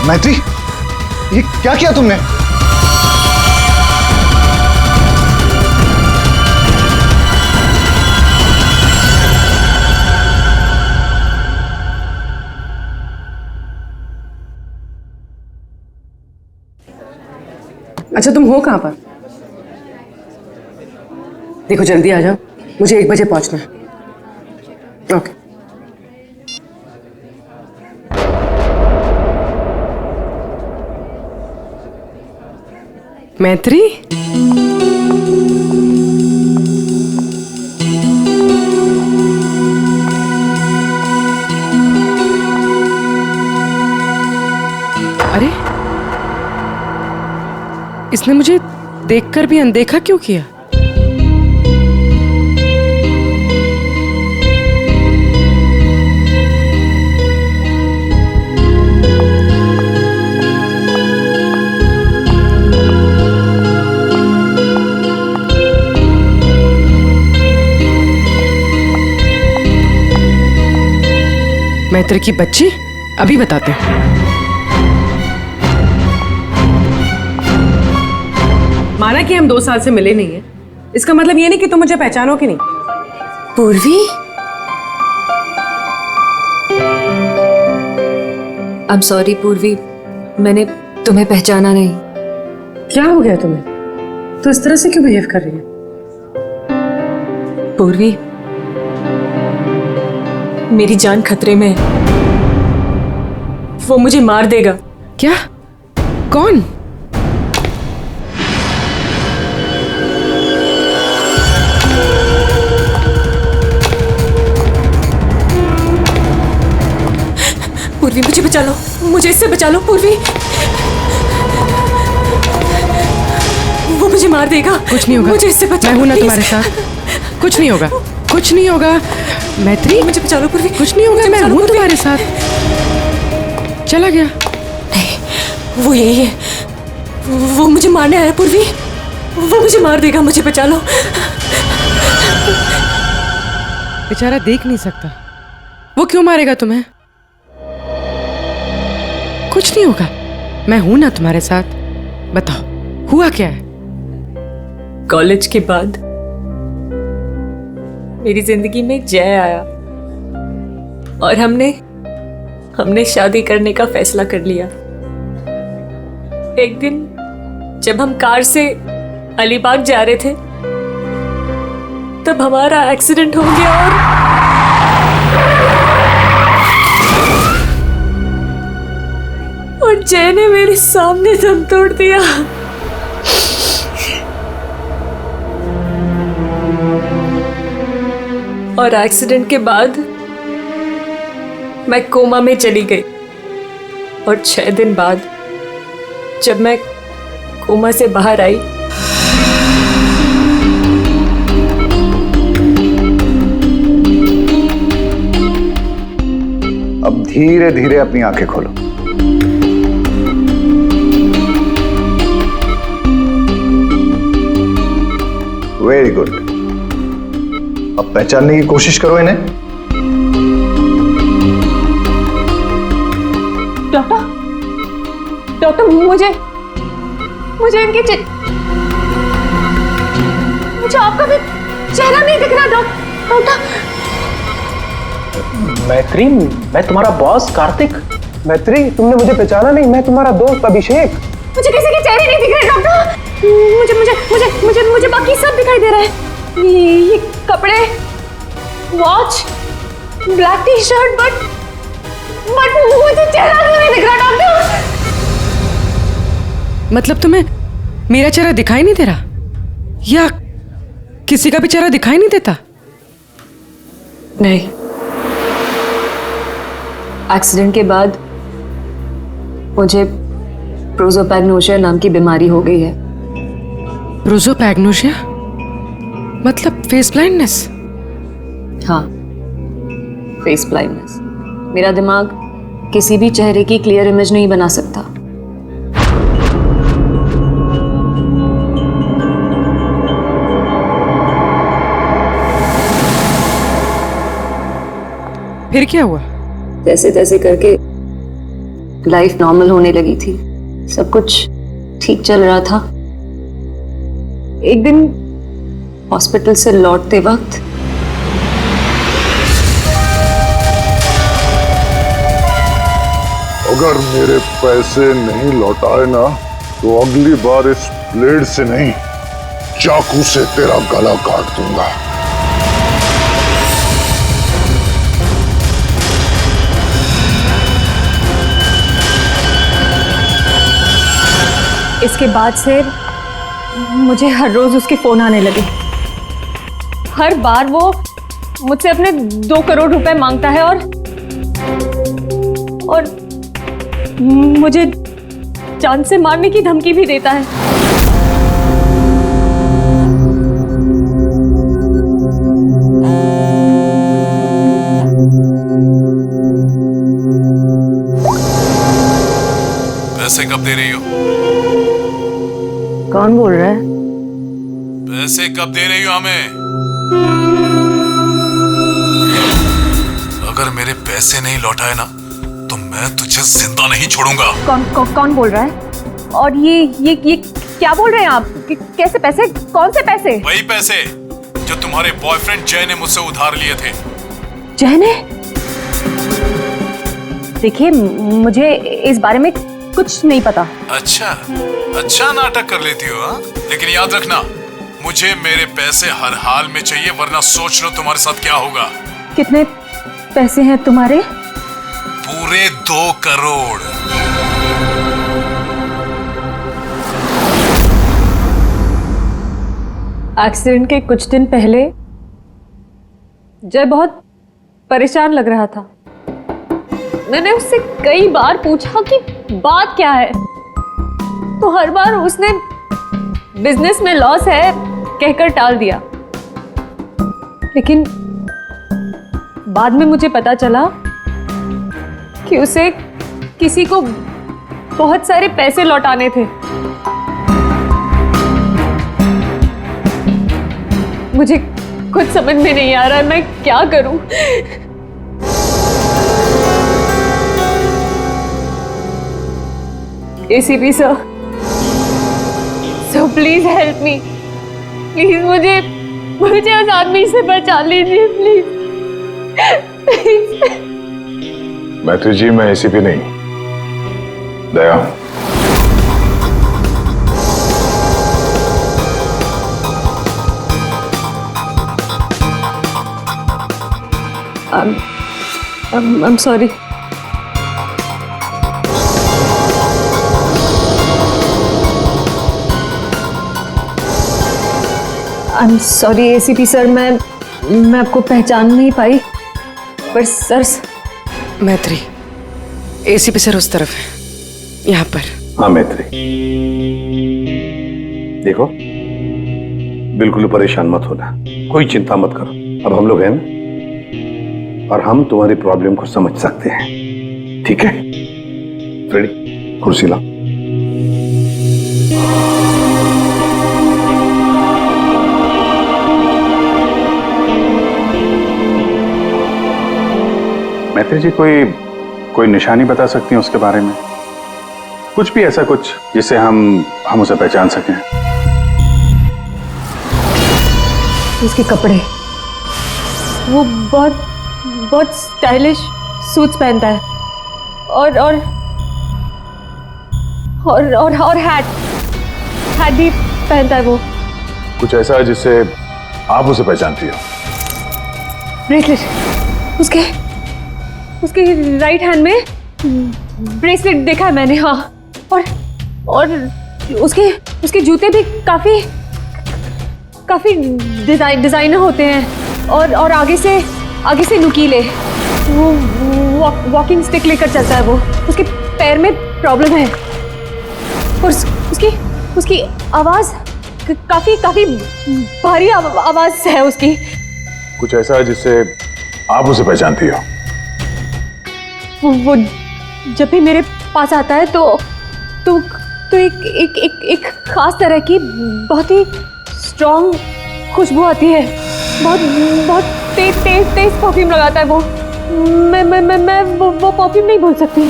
मैत्री, ये क्या किया तुमने? अच्छा, तुम हो कहाँ पर? देखो जल्दी आ जाओ, मुझे 1 बजे पहुंचना है। ओके। मैत्री, अरे इसने मुझे देखकर भी अनदेखा क्यों किया? मैत्री की बच्ची, अभी बताते हैं। माना कि हम 2 साल से मिले नहीं हैं, इसका मतलब ये नहीं कि तुम मुझे पहचानो कि नहीं। पूर्वी, आई एम सॉरी पूर्वी, मैंने तुम्हें पहचाना नहीं। क्या हो गया तुम्हें? तो इस तरह से क्यों बिहेव कर रही है? पूर्वी, मेरी जान खतरे में है। वो मुझे मार देगा। क्या? कौन? पूर्वी, मुझे बचा लो, मुझे इससे बचा लो पूर्वी। वो मुझे मार देगा। कुछ नहीं होगा, मुझे इससे बचा मैं हूं ना please। तुम्हारे साथ। कुछ नहीं होगा, कुछ नहीं होगा। मैत्री, मुझे बचा लो पूर्वी। कुछ नहीं होगा, मैं हूं तुम्हारे साथ। चला गया? नहीं, वो यही है। वो मुझे मारने आया पूर्वी। वो मुझे मार देगा, मुझे बचा लो। बेचारा देख नहीं सकता, वो क्यों मारेगा तुम्हें? कुछ नहीं होगा, मैं हूं ना तुम्हारे साथ। बताओ, हुआ क्या है? कॉलेज के बाद मेरी जिंदगी में जय आया और हमने शादी करने का फैसला कर लिया। एक दिन जब हम कार से अलीबाग जा रहे थे, तब हमारा एक्सीडेंट हो गया और जय ने मेरे सामने दम तोड़ दिया। और एक्सीडेंट के बाद मैं कोमा में चली गई और 6 दिन बाद जब मैं कोमा से बाहर आई, अब धीरे धीरे अपनी आंखें खोलो। Very good. अब पहचानने की कोशिश करो इन्हें। डॉक्टर, मुझे इनके मुझे आपका भी चेहरा नहीं दिख रहा डॉक्टर। मैत्री, मैं तुम्हारा बॉस कार्तिक। मैत्री, तुमने मुझे पहचाना नहीं? मैं तुम्हारा दोस्त अभिषेक। मुझे किसी के चेहरे नहीं दिख रहे डॉक्टर। मुझे मुझे मुझे मुझे मुझे बाकी सब दिखाई दे रहा है। ये कपड़े, watch, black T shirt, but मुझे चेहरा नहीं दिख रहा डॉक्टर। मतलब तुम्हें मेरा चेहरा दिखाई नहीं दे रहा, या किसी का भी चेहरा दिखाई नहीं देता? नहीं, एक्सीडेंट के बाद मुझे प्रोसोपैग्नोसिया नाम की बीमारी हो गई है। प्रोसोपैग्नोसिया मतलब फेस ब्लाइंडनेस? हाँ, फेस ब्लाइंडनेस। मेरा दिमाग किसी भी चेहरे की क्लियर इमेज नहीं बना सकता। फिर क्या हुआ? जैसे तैसे करके लाइफ नॉर्मल होने लगी थी, सब कुछ ठीक चल रहा था। एक दिन हॉस्पिटल से लौटते वक्त अगर मेरे पैसे नहीं लौटाए ना तो अगली बार इस ब्लेड से नहीं, चाकू से तेरा गला काट दूंगा। इसके बाद से मुझे हर रोज उसके फोन आने लगे। हर बार वो मुझसे अपने 2 करोड़ रुपए मांगता है और मुझे जान से मारने की धमकी भी देता है। पैसे कब दे रही हो? कौन बोल रहा है? पैसे कब दे रही हो हमें? अगर मेरे पैसे नहीं लौटाए ना तो मैं तुझे जिंदा नहीं छोड़ूंगा। कौन बोल रहा है? और ये क्या बोल रहे हैं आप? कैसे पैसे? कौन से पैसे? वही पैसे जो तुम्हारे बॉयफ्रेंड जय ने मुझसे उधार लिए थे। जय ने? देखिए, मुझे इस बारे में कुछ नहीं पता। अच्छा नाटक कर लेती हो हाँ? लेकिन याद रखना, मुझे मेरे पैसे हर हाल में चाहिए, वरना सोच लो तुम्हारे साथ क्या होगा। कितने पैसे हैं तुम्हारे? पूरे 2 करोड़। एक्सीडेंट के कुछ दिन पहले जय बहुत परेशान लग रहा था। मैंने उससे कई बार पूछा कि बात क्या है, तो हर बार उसने बिजनेस में लॉस है कहकर टाल दिया। लेकिन बाद में मुझे पता चला कि उसे किसी को बहुत सारे पैसे लौटाने थे। मुझे कुछ समझ में नहीं आ रहा है, मैं क्या करूं? ACP sir, please help me. Please मुझे उस आदमी से बचा लीजिए, प्लीज। मैत्री जी, मैं ACP नहीं, दया हूं। I'm sorry. I'm sorry ACP sir, मैं आपको पहचान नहीं पाई, पर सर। मैत्री, ACP सर उस तरफ है, यहाँ पर। हाँ मैत्री, देखो बिल्कुल परेशान मत होना, कोई चिंता मत करो। अब हम लोग हैं ना, और हम तुम्हारी प्रॉब्लम को समझ सकते हैं, ठीक है? रेडी? कुर्सी लाओ। मैत्री जी, कोई निशानी बता सकती हैं उसके बारे में? कुछ भी ऐसा कुछ जिससे हम उसे पहचान सकें। उसके कपड़े, वो बहुत स्टाइलिश सूट्स पहनता है, और हैट भी पहनता है वो। कुछ ऐसा है जिससे आप उसे पहचानती हो? ब्रेसलेट, उसके राइट हैंड में ब्रेसलेट देखा है मैंने। हाँ, और उसके जूते भी काफी काफी डिजाइनर होते हैं और आगे से नुकीले। वो वॉकिंग स्टिक लेकर चलता है। वो उसके पैर में प्रॉब्लम है और उसकी आवाज काफी भारी आवाज है उसकी। कुछ ऐसा है जिससे आप उसे पहचानती हो? वो जब भी मेरे पास आता है तो एक खास तरह की बहुत ही स्ट्रॉन्ग खुशबू आती है। बहुत तेज परफ्यूम लगाता है वो। मैं वो परफ्यूम नहीं भूल सकती।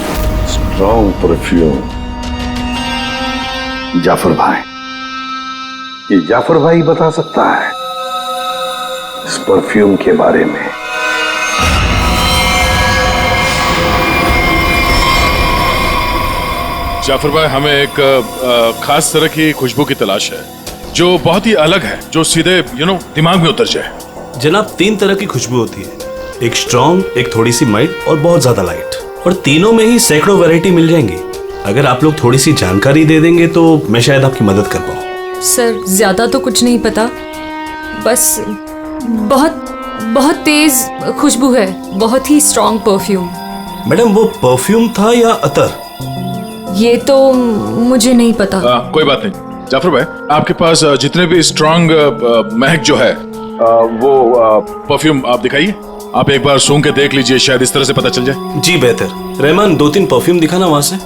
Strong perfume. जाफर भाई, ये जाफर भाई बता सकता है इस परफ्यूम के बारे में। जाफर भाई, हमें एक खास तरह की खुशबू की तलाश है जो बहुत ही अलग है, जो सीधे दिमाग में उतर जाए। जनाब, 3 तरह की खुशबू होती है, एक स्ट्रॉन्ग, एक थोड़ी सी माइल्ड और बहुत ज्यादा लाइट। और तीनों में ही सैकड़ों वैरायटी मिल जाएंगी। अगर आप लोग थोड़ी सी जानकारी दे देंगे तो मैं शायद आपकी मदद कर पाऊँ। सर, ज्यादा तो कुछ नहीं पता, बस बहुत तेज खुशबू है, बहुत ही स्ट्रॉन्ग परफ्यूम। मैडम, वो परफ्यूम था या अतर? ये तो मुझे नहीं पता। कोई बात नहीं। जाफर भाई, आपके पास जितने भी स्ट्रॉन्ग महक जो है वो परफ्यूम आप दिखाइए। आप एक बार सूंघ के देख लीजिए, शायद इस तरह से पता चल जाए। जी बेहतर। रहमान, 2-3 परफ्यूम दिखाना वहां से।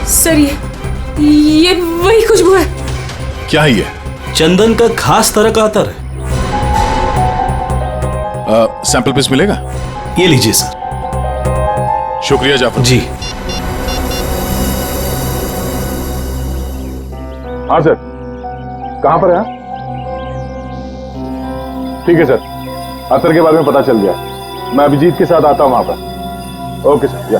सर, ये वही खुशबू है। क्या है ये? चंदन का खास तरह का अतर है। सैंपल पीस मिलेगा? ये लीजिए सर। शुक्रिया जाफर जी। हाँ सर, कहाँ पर है? ठीक है सर, अतर के बारे में पता चल गया। मैं अभिजीत के साथ आता हूँ वहां पर। Okay sir. या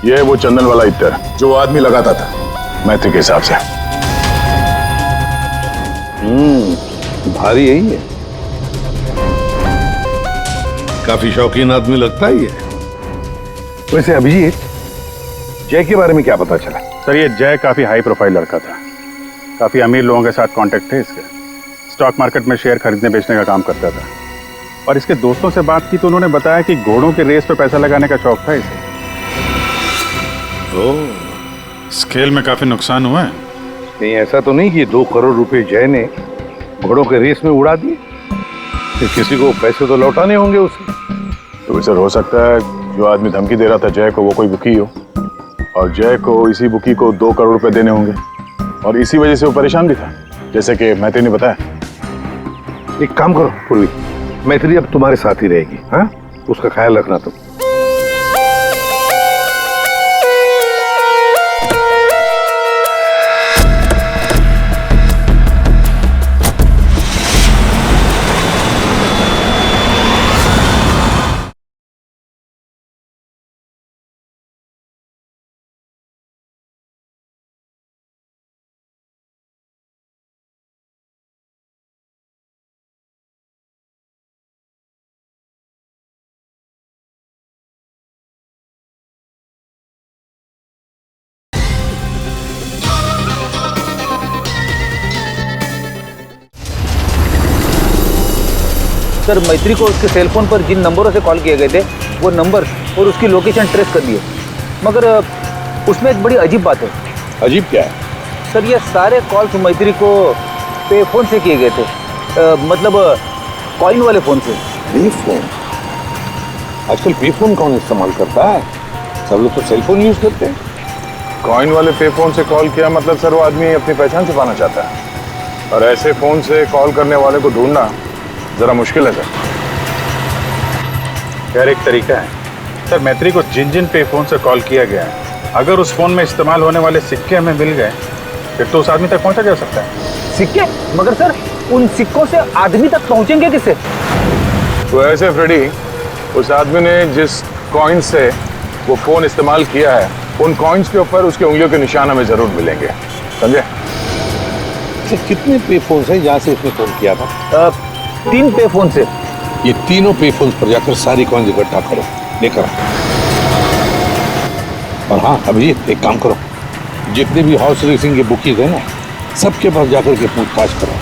ये वो चंदन वाला इत्र जो आदमी लगाता था मैत्री के हिसाब से। भारी यही है। काफी शौकीन आदमी लगता है ये। वैसे अभिजीत, जय के बारे में क्या पता चला? सर, ये जय काफी हाई प्रोफाइल लड़का था। काफी अमीर लोगों के साथ कांटेक्ट थे इसके। स्टॉक मार्केट में शेयर खरीदने बेचने का काम करता था। और इसके दोस्तों से बात की तो उन्होंने बताया कि घोड़ों के रेस पे पैसा लगाने का शौक था इसे। स्केल में काफी नुकसान हुआ है। नहीं, ऐसा तो नहीं कि 2 करोड़ रुपए जय ने घोड़ों के रेस में उड़ा दिए। फिर किसी को पैसे तो लौटाने होंगे उसे। तो सर, हो सकता है जो आदमी धमकी दे रहा था जय को, वो कोई बुकी हो और जय को इसी बुकी को 2 करोड़ रुपए देने होंगे और इसी वजह से वो परेशान भी था, जैसे कि मैत्री ने बताया। एक काम करो पूर्वी, मैत्री अब तुम्हारे साथ ही रहेगी। हाँ, उसका ख्याल रखना तुम। सर, मैत्री को उसके सेलफोन पर जिन नंबरों से कॉल किए गए थे वो नंबर और उसकी लोकेशन ट्रेस कर दिए, मगर उसमें एक बड़ी अजीब बात है। अजीब क्या है? सर, ये सारे कॉल्स मैत्री को पे फोन से किए गए थे। मतलब कॉइन वाले फोन से। पे फोन? आजकल पे फोन कौन इस्तेमाल करता है? सब लोग तो सेल फोन यूज करते हैं। कॉइन वाले पे फोन से कॉल किया मतलब सर वो आदमी अपनी पहचान छुपाना चाहता है, और ऐसे फोन से कॉल करने वाले को ढूंढना जरा मुश्किल है सर। यार एक तरीका है सर, मैत्री को जिन जिन पे फोन से कॉल किया गया है, अगर उस फोन में इस्तेमाल होने वाले सिक्के हमें मिल गए फिर तो उस आदमी तक पहुंचा जा सकता है। सिक्के? मगर सर उन सिक्कों से आदमी तक पहुंचेंगे किससे? तो ऐसे फ्रेडी, उस आदमी ने जिस कॉइन से वो फोन इस्तेमाल किया है, उन कॉइन्स के ऊपर उसके उंगलियों के निशान हमें जरूर मिलेंगे, समझे? कितने पे फोन है जहाँ से इसने फोन किया था? 3 पे फोन से। ये तीनों पे फोन पर जाकर सारी कॉइन इकट्ठा करो, लेकर आओ। और हाँ अभिजीत, एक काम करो, जितने भी हॉर्स रेसिंग के बुकीज है ना, सबके पास जाकर के पूछताछ करो।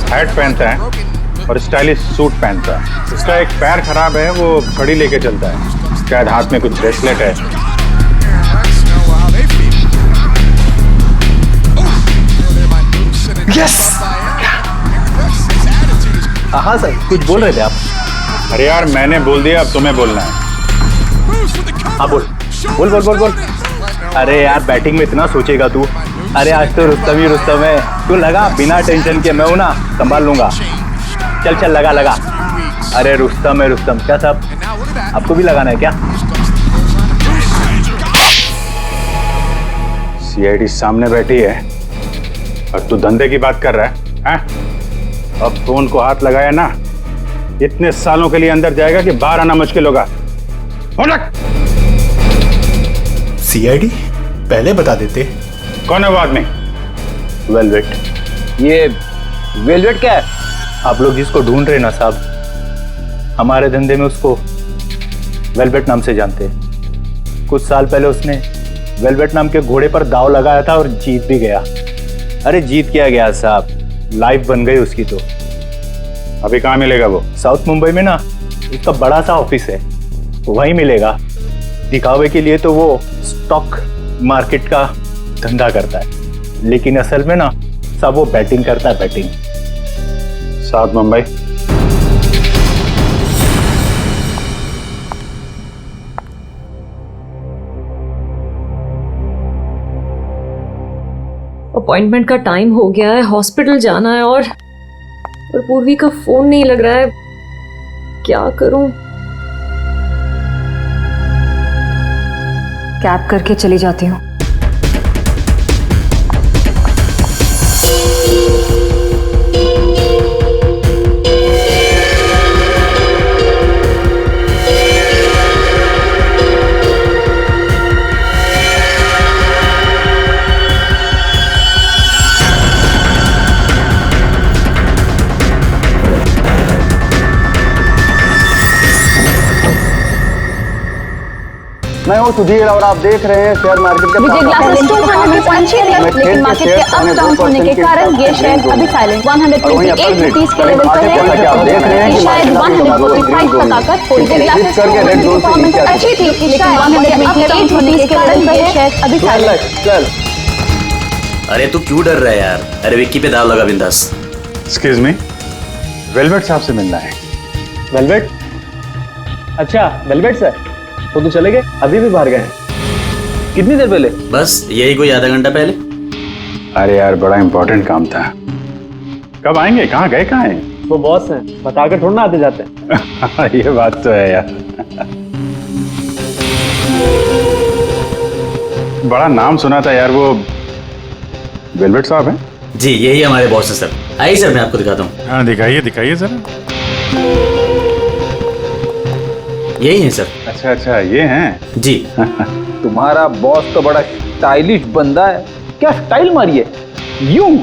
हैट पहनता है और स्टाइलिश सूट पहनता है। इसका एक पैर खराब है, वो घड़ी लेके चलता है, शायद हाथ में कुछ ब्रेसलेट है। यस! हाँ सर, कुछ बोल रहे थे आप? अरे यार मैंने बोल दिया, अब तुम्हें बोलना है। हाँ बोल बोल बोल बोल बोल। अरे यार बैटिंग में इतना सोचेगा तू? अरे आज तो रुस्तम ही रुस्तम है, तू लगा बिना टेंशन के, मैं हूं ना, संभाल लूंगा। चल चल लगा लगा। अरे रुस्तम है रुस्तम। क्या साहब, आपको भी लगाना है क्या? सीआईडी सामने बैठी है और तू धंधे की बात कर रहा है, हैं? अब फोन को हाथ लगाया ना, इतने सालों के लिए अंदर जाएगा कि बाहर आना मुश्किल होगा। सीआईडी पहले बता देते। कौन है वो आदमी? वेलवेट। ये वेलवेट क्या है? आप लोग जिसको ढूंढ रहे हैं ना साहब, हमारे धंधे में उसको वेलवेट नाम से जानते हैं। कुछ साल पहले उसने वेलवेट नाम के घोड़े पर दांव लगाया था और जीत भी गया। अरे जीत क्या गया साहब, लाइफ बन गई उसकी। तो अभी कहाँ मिलेगा वो? साउथ मुंबई में ना उसका बड़ा सा ऑफिस है, वहीं मिलेगा। दिखावे के लिए तो वो स्टॉक मार्केट का धंधा करता है, लेकिन असल में ना सब वो बैटिंग करता है, बैटिंग। साउथ मुंबई? अपॉइंटमेंट का टाइम हो गया है, हॉस्पिटल जाना है और पूर्वी का फोन नहीं लग रहा है, क्या करूं? कैब करके चली जाती हूँ। मैं हूँ सुधीर और आप देख रहे हैं शेयर मार्केट के विजय ग्लासेस 200 लेकिन मार्केट के अप डाउन होने के कारण ये शेयर अभी साइलेंट 128 रुपीस के लेवल पर है। शायद 145 तक आकर थोड़ी देर ग्लासेस परफॉर्मेंस अच्छी थी, लेकिन 128 रुपीस के लेवल पर ये शेयर अभी साइलेंट। अरे तू क्यों डर रहा है यार? अरे विक्की पे दाव लगा बिंदास। एक्सक्यूज मी, वेलवेट साहब से मिलना है। वेलवेट? अच्छा वेलवेट सर, वो तो चले गए, अभी भी बाहर गए। कितनी देर पहले? बस यही कोई आधा घंटा पहले। अरे यार बड़ा इंपॉर्टेंट काम था। कब आएंगे? कहाँ गए? कहाँ हैं? वो बॉस हैं, बताकर थोड़ा ना आते जाते हैं। ये बात तो है यार। बड़ा नाम सुना था यार, वो वेलवेट साहब हैं? जी यही हमारे बॉस है सर। आइए सर मैं आपको दिखाता हूँ। हाँ दिखाइए दिखाइए जरा। यही है सर। अच्छा अच्छा ये हैं? जी। तुम्हारा बॉस तो बड़ा स्टाइलिश बंदा है, क्या स्टाइल मारी है यूं।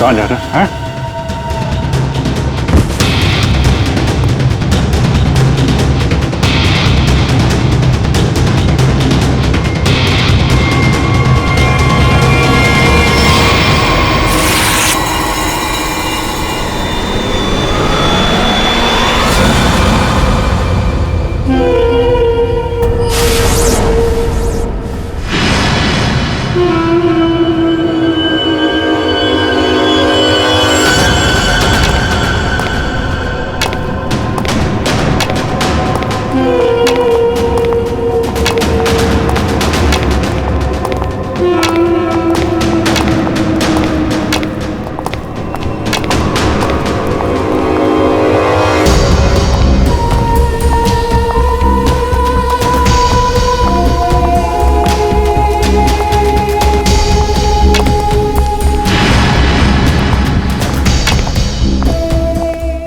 कहाँ जाना है?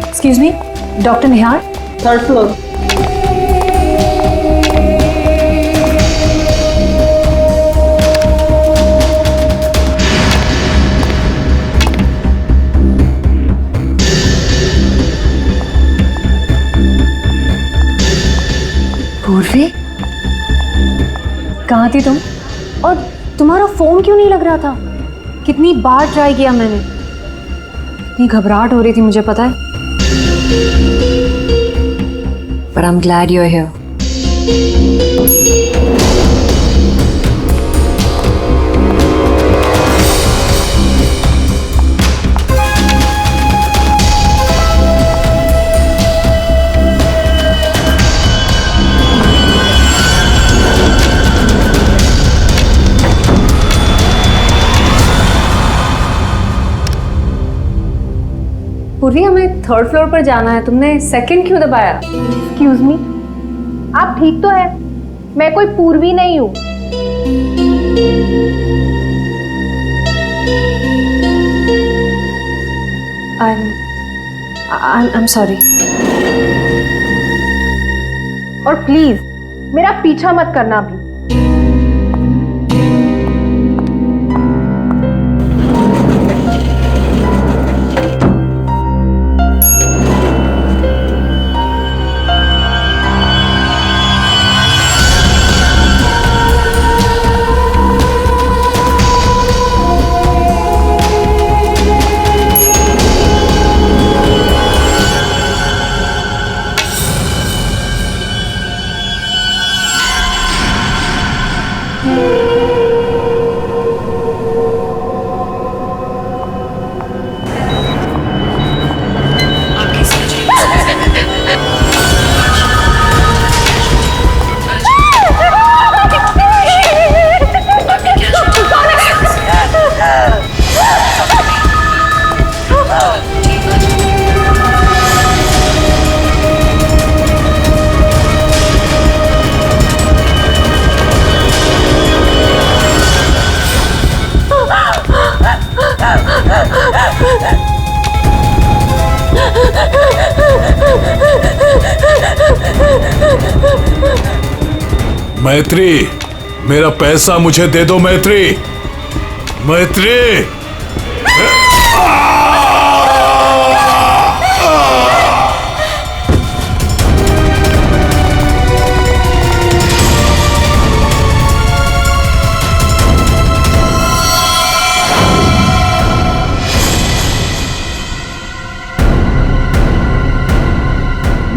एक्सक्यूज मी, डॉक्टर निहार, थर्ड फ्लोर। पूर्वी, कहाँ थी तुम? और तुम्हारा फोन क्यों नहीं लग रहा था? कितनी बार ट्राई किया मैंने, इतनी घबराहट हो रही थी मुझे पता है। but I'm glad you're here. पूर्वी, हमें थर्ड फ्लोर पर जाना है, तुमने सेकंड क्यों दबाया? एक्सक्यूज मी, आप ठीक तो है? मैं कोई पूर्वी नहीं हूँ। I'm sorry. और प्लीज मेरा पीछा मत करना भी। मैत्री, मेरा पैसा मुझे दे दो मैत्री। मैत्री,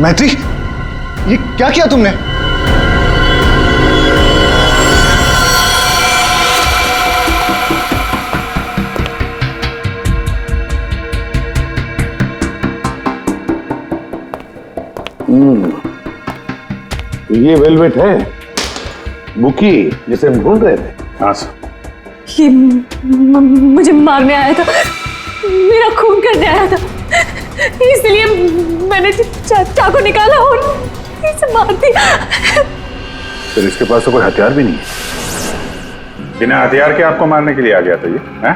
मैत्री, ये क्या किया तुमने? ये वेलवेट है, बुकी, जिसे हम ढूंढ रहे थे। हाँ सर। ये मुझे मारने आया था, मेरा खून करने आया था, इसलिए मैंने चाकू निकाला और इसे मार दिया। फिर इसके पास तो कोई हथियार भी नहीं है, बिना हथियार के आपको मारने के लिए आ गया था ये, हैं?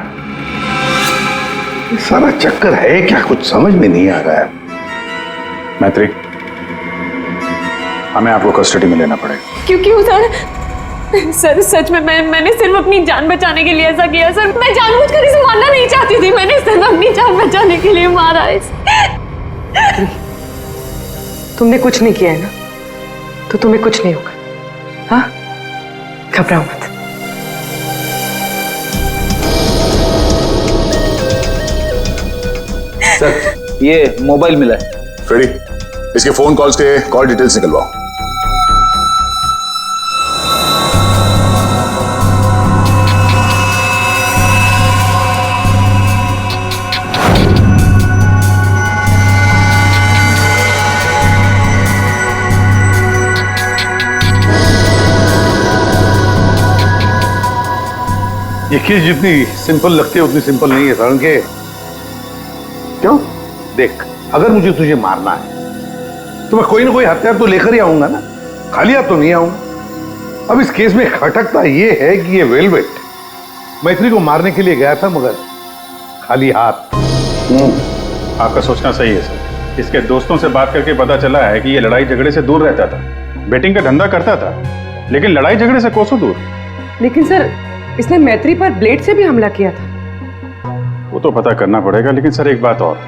ये सारा चक्कर है क्या, कुछ समझ में नहीं आ रहा है। मैत्री, हमें आपको कस्टडी में लेना पड़ेगा। क्यों सर? सर सच में मैंने सिर्फ अपनी जान बचाने के लिए ऐसा किया सर। मैं जानबूझकर इसे मारना नहीं चाहती थी, मैंने सिर्फ अपनी जान बचाने के लिए मारा इसे। तुमने कुछ नहीं किया है ना, तो तुम्हें कुछ नहीं होगा। हाँ, घबराओ मत। सर ये मोबाइल मिला है। फ्रेडी, इसके फोन कॉल्स के कॉल डिटेल्स निकलवाओ। ये केस जितनी सिंपल लगती है उतनी सिंपल नहीं है सरण के। क्यों? देख, अगर मुझे तुझे मारना है तो मैं कोई ना कोई हथियार तो लेकर ही आऊंगा ना, खाली हाथ तो नहीं आऊंगा। अब इस केस में खटकता ये है कि ये वेलवेट मैत्री को मारने के लिए गया था मगर खाली हाथ। आपका सोचना सही है सर। इसके दोस्तों से बात करके पता चला है कि ये लड़ाई झगड़े से दूर रहता था, बेटिंग का धंधा करता था, लेकिन लड़ाई झगड़े से कोसों दूर। लेकिन सर, इसने मैत्री पर ब्लेड से भी हमला किया था। वो तो पता करना पड़ेगा। लेकिन सर एक बात और,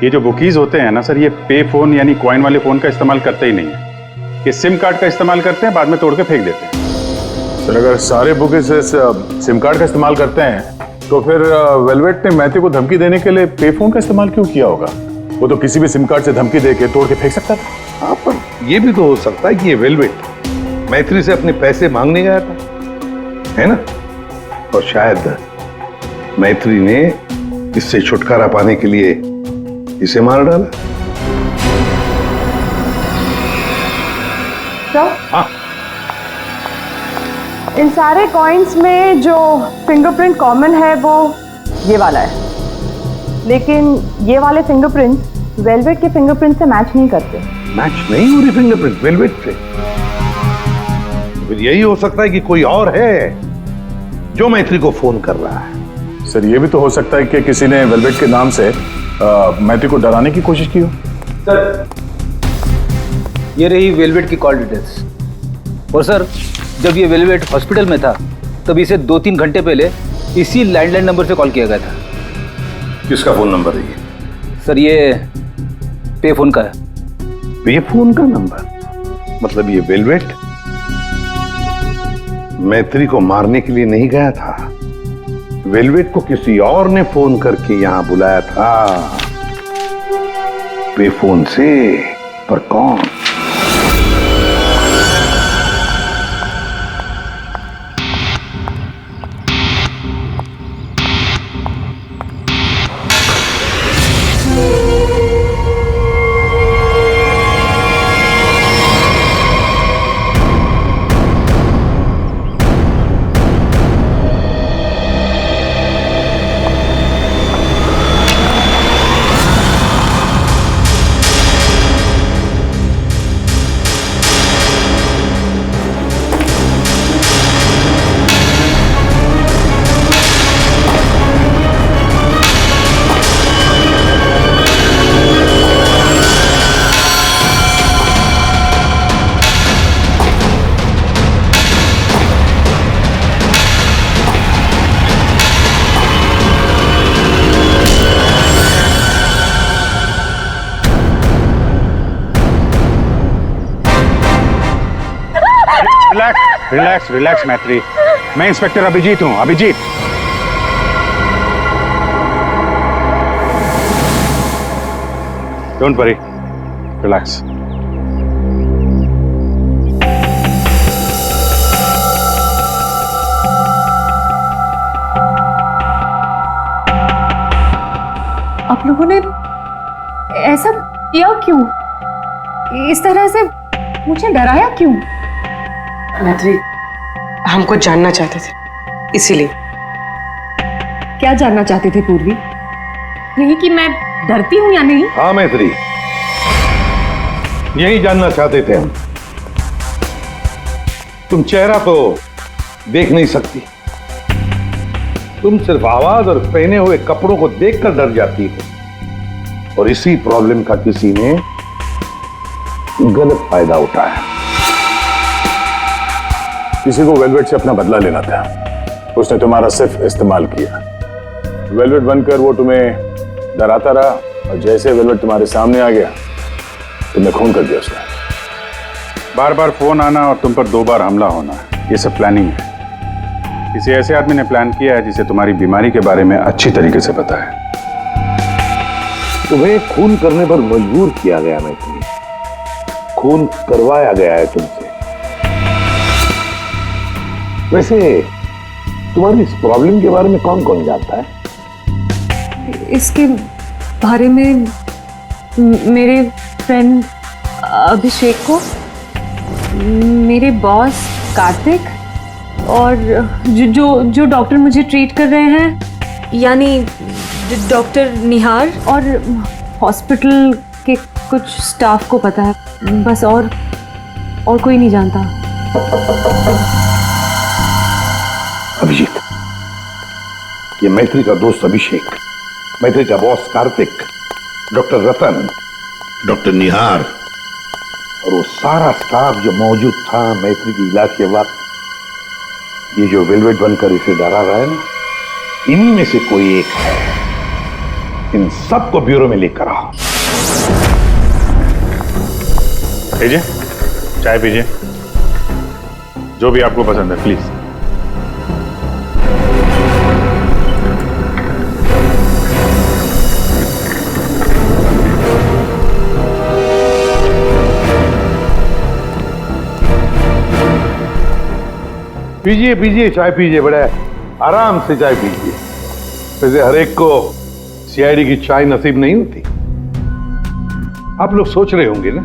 ये जो बुकीज होते हैं ना सर, ये पे फोन यानी कॉइन वाले फोन का इस्तेमाल करते ही नहीं है। ये सिम कार्ड का इस्तेमाल करते हैं, बाद में तोड़ के फेंक देते हैं। सर अगर सारे बुकीज सिम कार्ड का इस्तेमाल करते हैं तो फिर वेलवेट ने मैथ्यू को धमकी देने के लिए पे फोन का इस्तेमाल क्यों किया होगा? वो तो किसी भी सिम कार्ड से धमकी देके तोड़ के फेंक सकता था। हाँ, पर ये भी तो हो सकता है कि ये वेलवेट मैत्री से अपने पैसे मांगने गया था, है ना? और शायद मैत्री ने इससे छुटकारा पाने के लिए इसे मार डाला। तो हाँ, इन सारे कॉइन्स में जो फिंगरप्रिंट कॉमन है वो ये वाला है, लेकिन ये वाले फिंगरप्रिंट वेलवेट के फिंगरप्रिंट से मैच नहीं करते। मैच नहीं हो रही फिंगरप्रिंट वेलवेट से? फिर यही हो सकता है कि कोई और है जो मैत्री को फोन कर रहा है। सर ये भी तो हो सकता है कि किसी ने वेलवेट के नाम से मैथ्यू को डराने की कोशिश की हो। सर ये रही वेलवेट की कॉल डिटेल्स। और सर जब ये वेलवेट हॉस्पिटल में था तब इसे 2-3 घंटे पहले इसी लैंडलाइन नंबर से कॉल किया गया था। किसका फोन नंबर है ये? सर ये पे फोन का है। पे फोन का नंबर? मतलब ये वेलवेट मैत्री को मारने के लिए नहीं गया था, वेलवेट को किसी और ने फोन करके यहां बुलाया था पे फोन से। पर कौन? रिलैक्स रिलैक्स मैत्री, मैं इंस्पेक्टर अभिजीत हूं। Abhijeet, don't worry, relax. आप लोगों ने ऐसा किया क्यों? इस तरह से मुझे डराया क्यों? मैत्री, हमको जानना चाहते थे, इसीलिए। क्या जानना चाहते थे पूर्वी? नहीं कि मैं डरती हूं या नहीं? हाँ मैत्री, यही जानना चाहते थे हम। तुम चेहरा तो देख नहीं सकती, तुम सिर्फ आवाज और पहने हुए कपड़ों को देखकर डर जाती हो, और इसी प्रॉब्लम का किसी ने गलत फायदा उठाया। किसी को वेलवेट से अपना बदला लेना था। उसने तुम्हारा सिर्फ इस्तेमाल किया। वेलवेट बनकर वो तुम्हें डराता रहा और जैसे वेलवेट तुम्हारे सामने आ गया तुमने खून कर दिया उसका। बार बार फोन आना और तुम पर 2 बार हमला होना, ये सब प्लानिंग है। किसी ऐसे आदमी ने प्लान किया है जिसे तुम्हारी बीमारी के बारे में अच्छी तरीके से पता है। तुम्हें खून करने पर मजबूर किया गया मैथिली, खून करवाया गया है तुमसे। वैसे तुम्हारी इस प्रॉब्लम के बारे में कौन कौन जानता है? इसके बारे में मेरे फ्रेंड अभिषेक को, मेरे बॉस कार्तिक और जो डॉक्टर मुझे ट्रीट कर रहे हैं यानी डॉक्टर निहार, और हॉस्पिटल के कुछ स्टाफ को पता है बस, और कोई नहीं जानता। अभिजीत, ये मैत्री का दोस्त अभिषेक, मैत्री का बॉस कार्तिक, डॉक्टर रतन, डॉक्टर निहार और वो सारा स्टाफ जो मौजूद था मैत्री के इलाज के वक्त, ये जो वेलवेट बनकर इसे डरा रहा है ना, इन्हीं में से कोई एक है। इन सबको ब्यूरो में लेकर आओ। लीजिए, चाय पीजिए, जो भी आपको पसंद है प्लीज। पीजिए पीजिए, चाय पीजिए, बड़े आराम से चाय पीजिए। वैसे हर एक को सीआईडी की चाय नसीब नहीं होती। आप लोग सोच रहे होंगे ना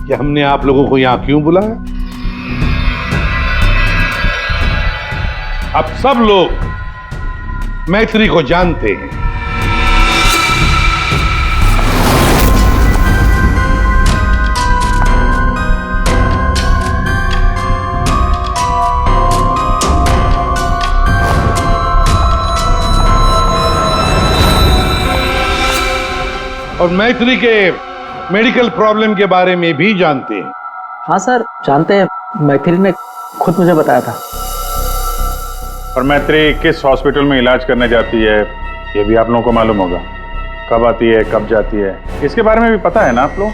कि हमने आप लोगों को यहां क्यों बुलाया। अब सब लोग मैत्री को जानते हैं। और मैत्री के मेडिकल प्रॉब्लम के बारे में भी जानते हैं। हाँ सर, जानते हैं, मैत्री ने खुद मुझे बताया था। और मैत्री किस हॉस्पिटल में इलाज करने जाती है ये भी आप लोगों को मालूम होगा। कब आती है, कब जाती है, इसके बारे में भी पता है ना आप लोग?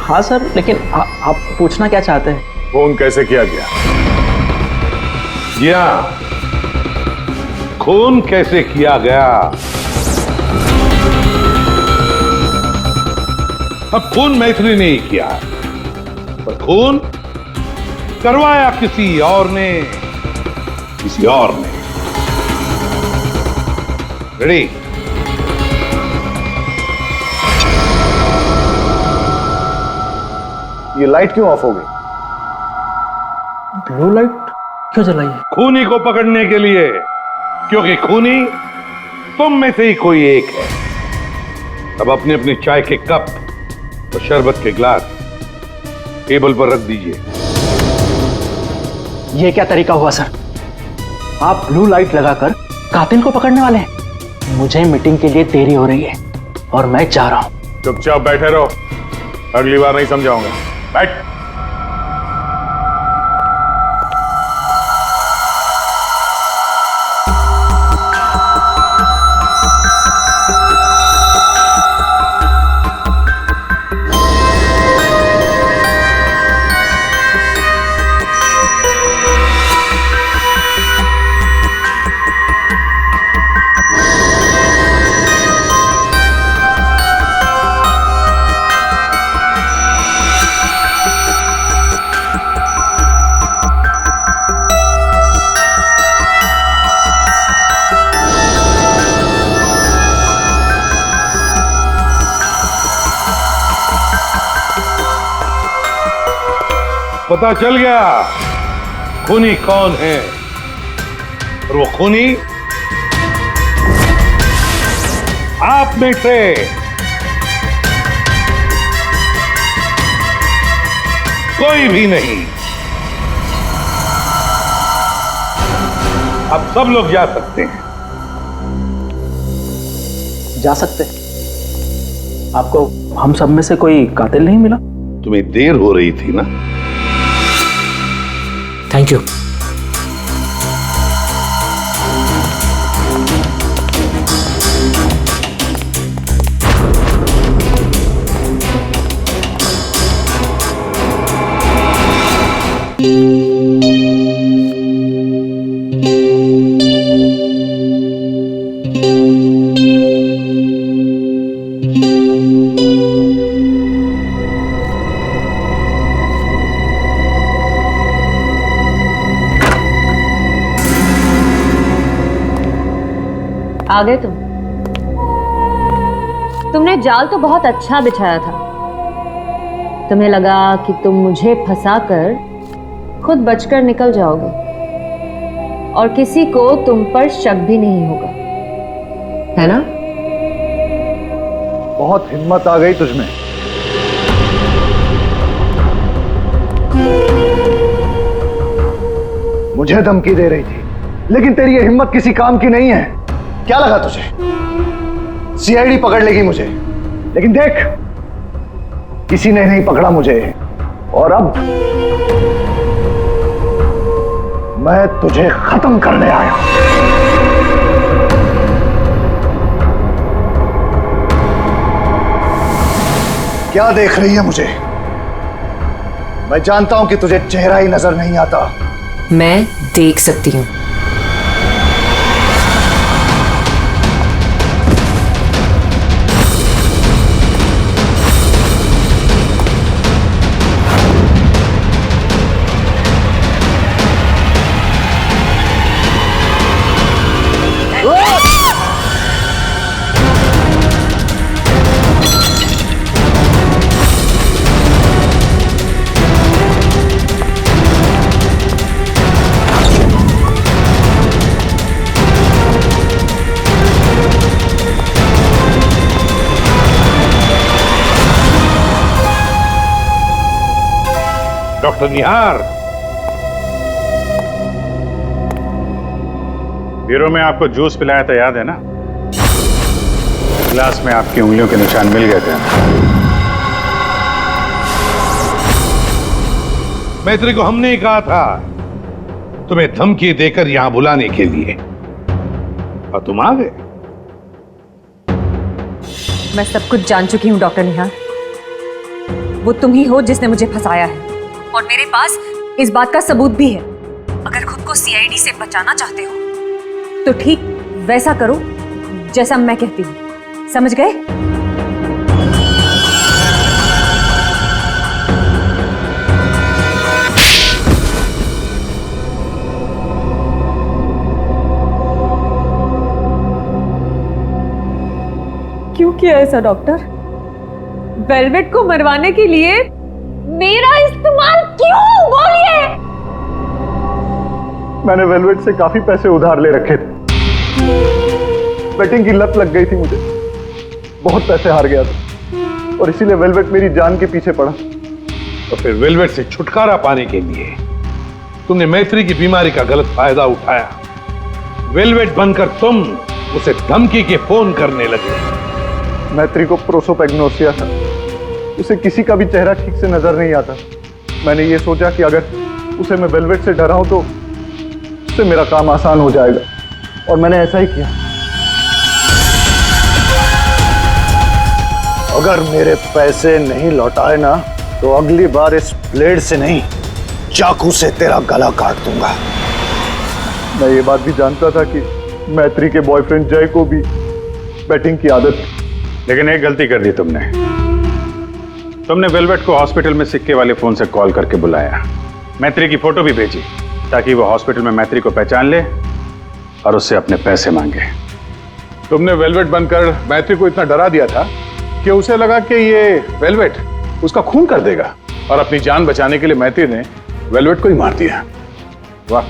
हाँ सर, लेकिन आप पूछना क्या चाहते हैं? खून कैसे किया गया? जी हाँ, खून कैसे किया गया। अब खून मैत्री ने ही किया, पर खून करवाया किसी और ने, किसी और ने। रेडी? ये लाइट क्यों ऑफ हो गई? ब्लू लाइट क्यों जलाई है? खूनी को पकड़ने के लिए, क्योंकि खूनी तुम में से ही कोई एक है। अब अपने अपने चाय के कप और शरबत के ग्लास टेबल पर रख दीजिए। ये क्या तरीका हुआ सर? आप ब्लू लाइट लगाकर कातिल को पकड़ने वाले हैं? मुझे मीटिंग के लिए देरी हो रही है और मैं जा रहा हूं। चुपचाप बैठे रहो, अगली बार नहीं समझाऊंगा। बैठ। पता चल गया खूनी कौन है, और वो खूनी आप में से कोई भी नहीं। अब सब लोग जा सकते हैं। जा सकते? आपको हम सब में से कोई कातिल नहीं मिला? तुम्हें देर हो रही थी ना? Thank you. आ गए तुमने जाल तो बहुत अच्छा बिछाया था। तुम्हें लगा कि तुम मुझे फंसाकर खुद बचकर निकल जाओगे और किसी को तुम पर शक भी नहीं होगा, है ना? बहुत हिम्मत आ गई तुझमें। मुझे धमकी दे रही थी, लेकिन तेरी ये हिम्मत किसी काम की नहीं है। क्या लगा तुझे सीआईडी पकड़ लेगी मुझे? लेकिन देख, किसी ने नहीं पकड़ा मुझे, और अब मैं तुझे खत्म करने आया हूं। क्या देख रही है मुझे? मैं जानता हूं कि तुझे चेहरा ही नजर नहीं आता। मैं देख सकती हूँ। डॉक्टर निहार, ब्यूरो में आपको जूस पिलाया था, याद है ना? गिलास में आपकी उंगलियों के निशान मिल गए थे। मैत्री को हमने ही कहा था तुम्हें धमकी देकर यहां बुलाने के लिए, और तुम आ गए। मैं सब कुछ जान चुकी हूँ डॉक्टर निहार। वो तुम ही हो जिसने मुझे फंसाया है, और मेरे पास इस बात का सबूत भी है। अगर खुद को सीआईडी से बचाना चाहते हो तो ठीक वैसा करो जैसा मैं कहती हूँ, समझ गए? क्यों किया ऐसा डॉक्टर? वेलवेट को मरवाने के लिए मेरा इस्तेमाल क्यों? बोलिए। मैंने वेलवेट से काफी पैसे उधार ले रखे थे। बेटिंग की लत लग गई थी मुझे, बहुत पैसे हार गया था, और इसीलिए वेलवेट मेरी जान के पीछे पड़ा। तो फिर वेलवेट से छुटकारा पाने के लिए तुमने मैत्री की बीमारी का गलत फायदा उठाया। वेलवेट बनकर तुम उसे धमकी के फोन करने लगे। मैत्री को प्रोसोपेग्नोसिया था, उसे किसी का भी चेहरा ठीक से नजर नहीं आता। मैंने ये सोचा कि अगर उसे मैं वेलवेट से डराऊं तो उससे मेरा काम आसान हो जाएगा, और मैंने ऐसा ही किया। अगर मेरे पैसे नहीं लौटाए ना, तो अगली बार इस ब्लेड से नहीं, चाकू से तेरा गला काट दूंगा। मैं ये बात भी जानता था कि मैत्री के बॉयफ्रेंड जय को भी बैटिंग की आदत थी। लेकिन एक गलती कर दी तुमने वेलवेट को हॉस्पिटल में सिक्के वाले फोन से कॉल करके बुलाया, मैत्री की फोटो भी भेजी, ताकि वो हॉस्पिटल में मैत्री को पहचान ले और उससे अपने पैसे मांगे। तुमने वेलवेट बनकर मैत्री को इतना डरा दिया था कि उसे लगा कि ये वेलवेट उसका खून कर देगा, और अपनी जान बचाने के लिए मैत्री ने वेलवेट को ही मार दिया। वाह!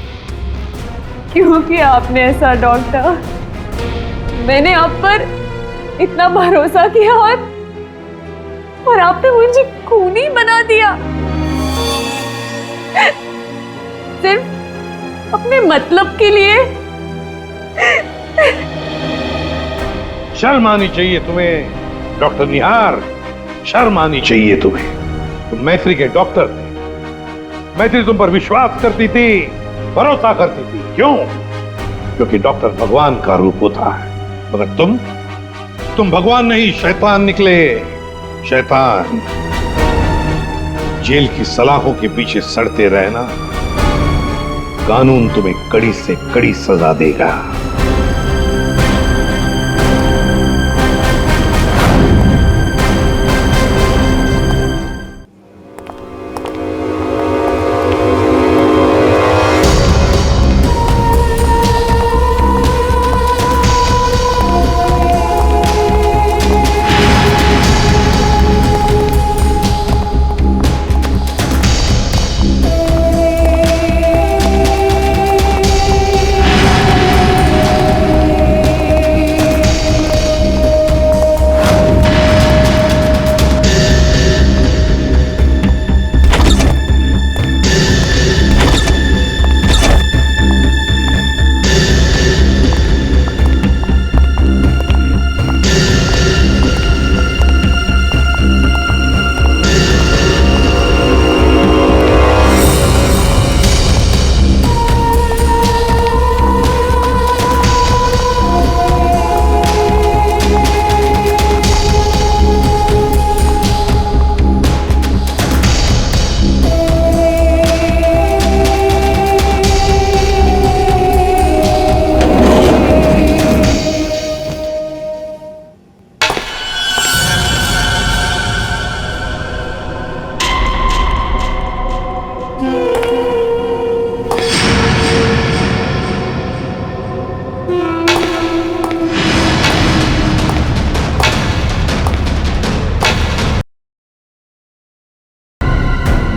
क्यों किया आपने ऐसा डॉक्टर? मैंने आप पर इतना भरोसा किया और आपने मुझे खूनी बना दिया, सिर्फ अपने मतलब के लिए। शर्म आनी चाहिए तुम्हें डॉक्टर निहार, शर्म आनी चाहिए तुम्हें। तुम मैत्री के डॉक्टर थे, मैत्री तुम पर विश्वास करती थी, भरोसा करती थी। क्यों? क्योंकि डॉक्टर भगवान का रूप होता है, मगर तुम भगवान नहीं, शैतान निकले। शैतान। जेल की सलाखों के पीछे सड़ते रहना, कानून तुम्हें कड़ी से कड़ी सजा देगा।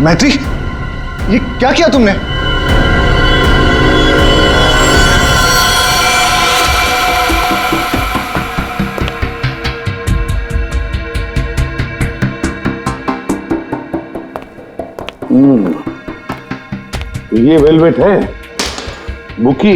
मैत्री, ये क्या किया तुमने? ये वेलवेट है बुकी।